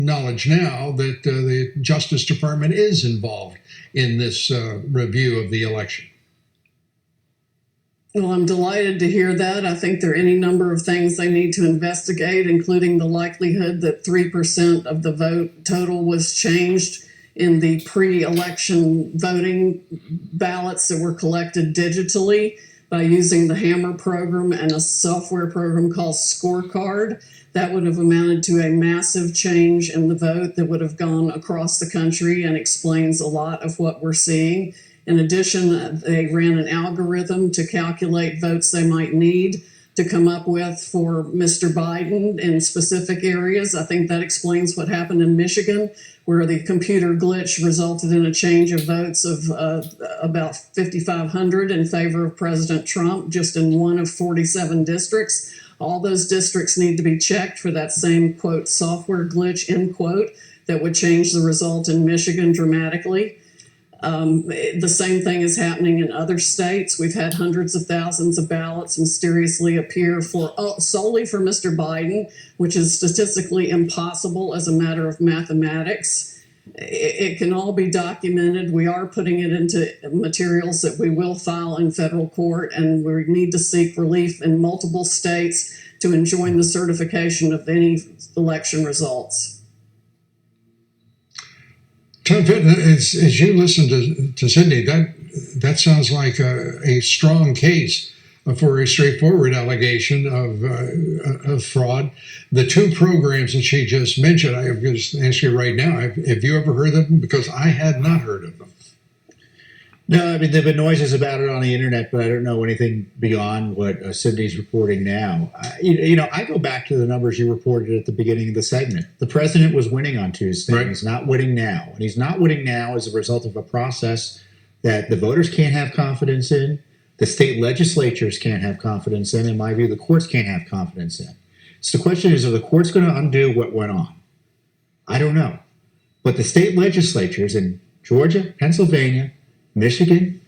knowledge now that the Justice Department is involved in this review of the election. Well, I'm delighted to hear that. I think there are any number of things they need to investigate, including the likelihood that 3% of the vote total was changed in the pre-election voting ballots that were collected digitally by using the Hammer program and a software program called Scorecard. That would have amounted to a massive change in the vote that would have gone across the country and explains a lot of what we're seeing. In addition, they ran an algorithm to calculate votes they might need to come up with for Mr. Biden in specific areas. I think that explains what happened in Michigan, where the computer glitch resulted in a change of votes of about 5,500 in favor of President Trump, just in one of 47 districts. All those districts need to be checked for that same, quote, software glitch, end quote, that would change the result in Michigan dramatically. The same thing is happening in other states. We've had hundreds of thousands of ballots mysteriously appear solely for Mr. Biden, which is statistically impossible as a matter of mathematics. It can all be documented. We are putting it into materials that we will file in federal court, and we need to seek relief in multiple states to enjoin the certification of any election results. Tom Fitton, as you listen to Cindy, that sounds like a strong case for a straightforward allegation of fraud. The two programs that she just mentioned, I'm going to ask you right now, have you ever heard of them? Because I had not heard of them. No, I mean, there have been noises about it on the internet, but I don't know anything beyond what Cindy's reporting now. I go back to the numbers you reported at the beginning of the segment. The president was winning on Tuesday. Right. He's not winning now. And he's not winning now as a result of a process that the voters can't have confidence in, the state legislatures can't have confidence in my view, the courts can't have confidence in. So the question is, are the courts going to undo what went on? I don't know. But the state legislatures in Georgia, Pennsylvania, Michigan,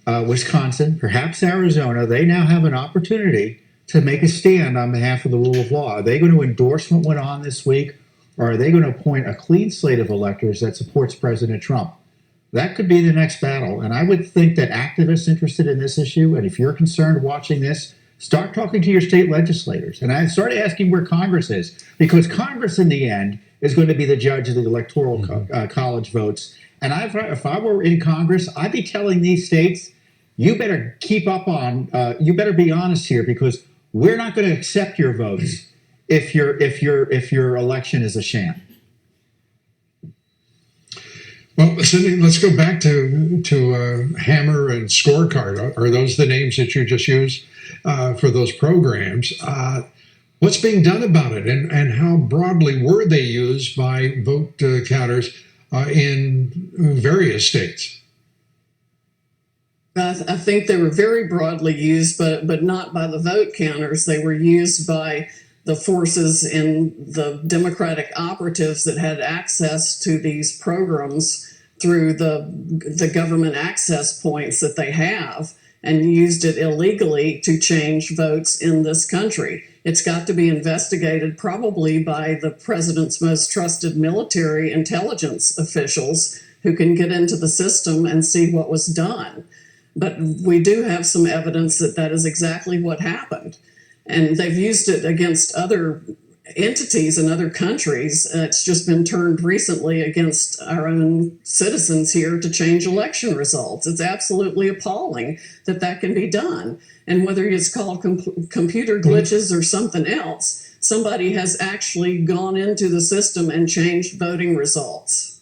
Wisconsin, perhaps Arizona, they now have an opportunity to make a stand on behalf of the rule of law. Are they going to endorse what went on this week, or are they going to appoint a clean slate of electors that supports President Trump? That could be the next battle. And I would think that activists interested in this issue, and if you're concerned watching this, start talking to your state legislators. And I start asking where Congress is, because Congress in the end is going to be the judge of the electoral college votes. And if I were in Congress, I'd be telling these states, you better keep up on, you better be honest here, because we're not going to accept your votes if your election is a sham. Well, Cindy, let's go back to Hammer and Scorecard. Are those the names that you just used for those programs? What's being done about it, and how broadly were they used by vote counters in various states? I think they were very broadly used, but not by the vote counters. They were used by the forces in the Democratic operatives that had access to these programs through the government access points that they have, and used it illegally to change votes in this country. It's got to be investigated, probably by the president's most trusted military intelligence officials who can get into the system and see what was done. But we do have some evidence that that is exactly what happened. And they've used it against other entities in other countries. It's just been turned recently against our own citizens here to change election results. It's absolutely appalling that that can be done. And whether it's called computer glitches or something else, somebody has actually gone into the system and changed voting results.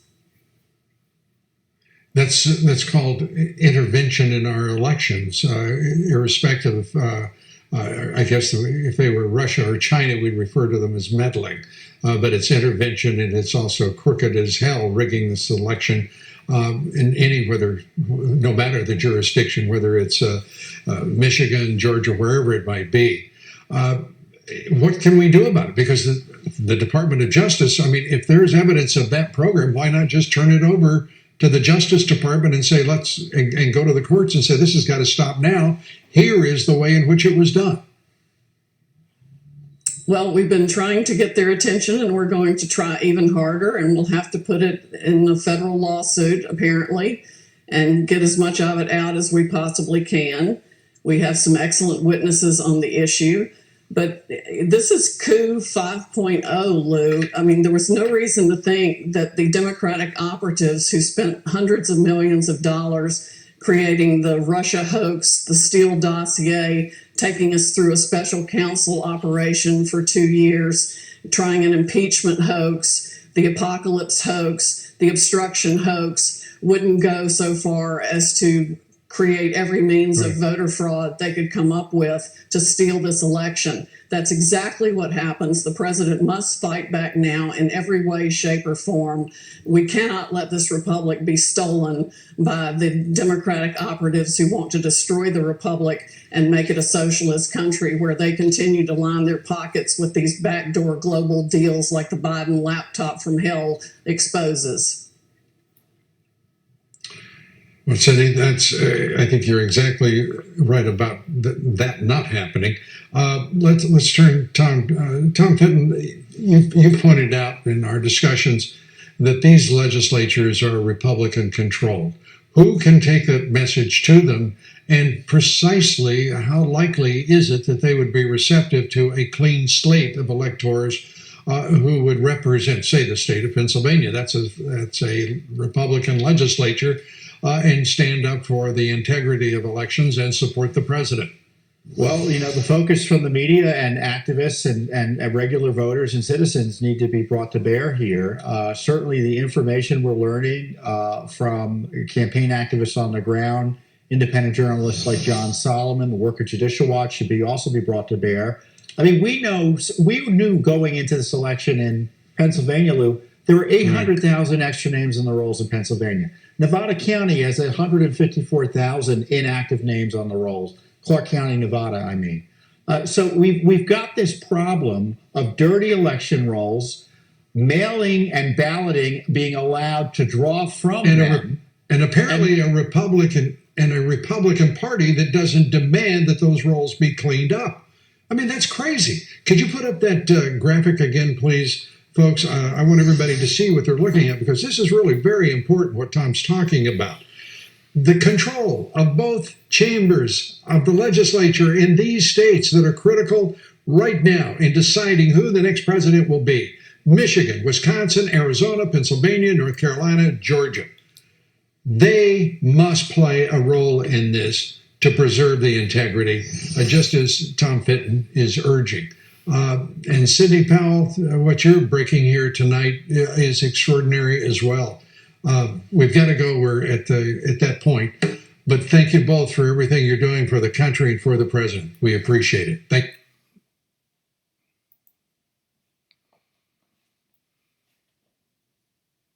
That's called intervention in our elections, irrespective of I guess if they were Russia or China, we'd refer to them as meddling. But it's intervention, and it's also crooked as hell, rigging this election no matter the jurisdiction, whether it's Michigan, Georgia, wherever it might be. What can we do about it? Because the Department of Justice, I mean, if there's evidence of that program, why not just turn it over to the Justice Department and say, and go to the courts and say, this has got to stop now. Here is the way in which it was done. Well, we've been trying to get their attention, and we're going to try even harder, and we'll have to put it in a federal lawsuit, apparently, and get as much of it out as we possibly can. We have some excellent witnesses on the issue, but this is coup 5.0, Lou. I mean, there was no reason to think that the Democratic operatives who spent hundreds of millions of dollars creating the Russia hoax, the Steele dossier, taking us through a special counsel operation for 2 years, trying an impeachment hoax, the apocalypse hoax, the obstruction hoax, wouldn't go so far as to create every means of voter fraud they could come up with to steal this election. That's exactly what happens. The president must fight back now in every way, shape, or form. We cannot let this republic be stolen by the Democratic operatives who want to destroy the republic and make it a socialist country where they continue to line their pockets with these backdoor global deals like the Biden laptop from hell exposes. Well, Cindy, that's. I think you're exactly right about that not happening. Let's turn, Tom. Tom Fitton, you pointed out in our discussions that these legislatures are Republican controlled. Who can take that message to them, and precisely how likely is it that they would be receptive to a clean slate of electors who would represent, say, the state of Pennsylvania? That's a Republican legislature. And stand up for the integrity of elections and support the president. Well, the focus from the media and activists and regular voters and citizens need to be brought to bear here. Certainly the information we're learning from campaign activists on the ground, independent journalists like John Solomon, the work of Judicial Watch should also be brought to bear. I mean, we knew going into this election in Pennsylvania, Lou, there were 800,000 extra names in the rolls in Pennsylvania. Nevada County has 154,000 inactive names on the rolls. Clark County, Nevada, I mean. So we've got this problem of dirty election rolls, mailing and balloting being allowed to draw from them. And apparently a Republican Party that doesn't demand that those rolls be cleaned up. I mean, that's crazy. Could you put up that graphic again, please? Folks, I want everybody to see what they're looking at, because this is really very important what Tom's talking about. The control of both chambers of the legislature in these states that are critical right now in deciding who the next president will be. Michigan, Wisconsin, Arizona, Pennsylvania, North Carolina, Georgia. They must play a role in this to preserve the integrity, just as Tom Fitton is urging. And Sidney Powell, what you're breaking here tonight is extraordinary as well. We've got to go. We're at that point. But thank you both for everything you're doing for the country and for the president. We appreciate it. Thank you.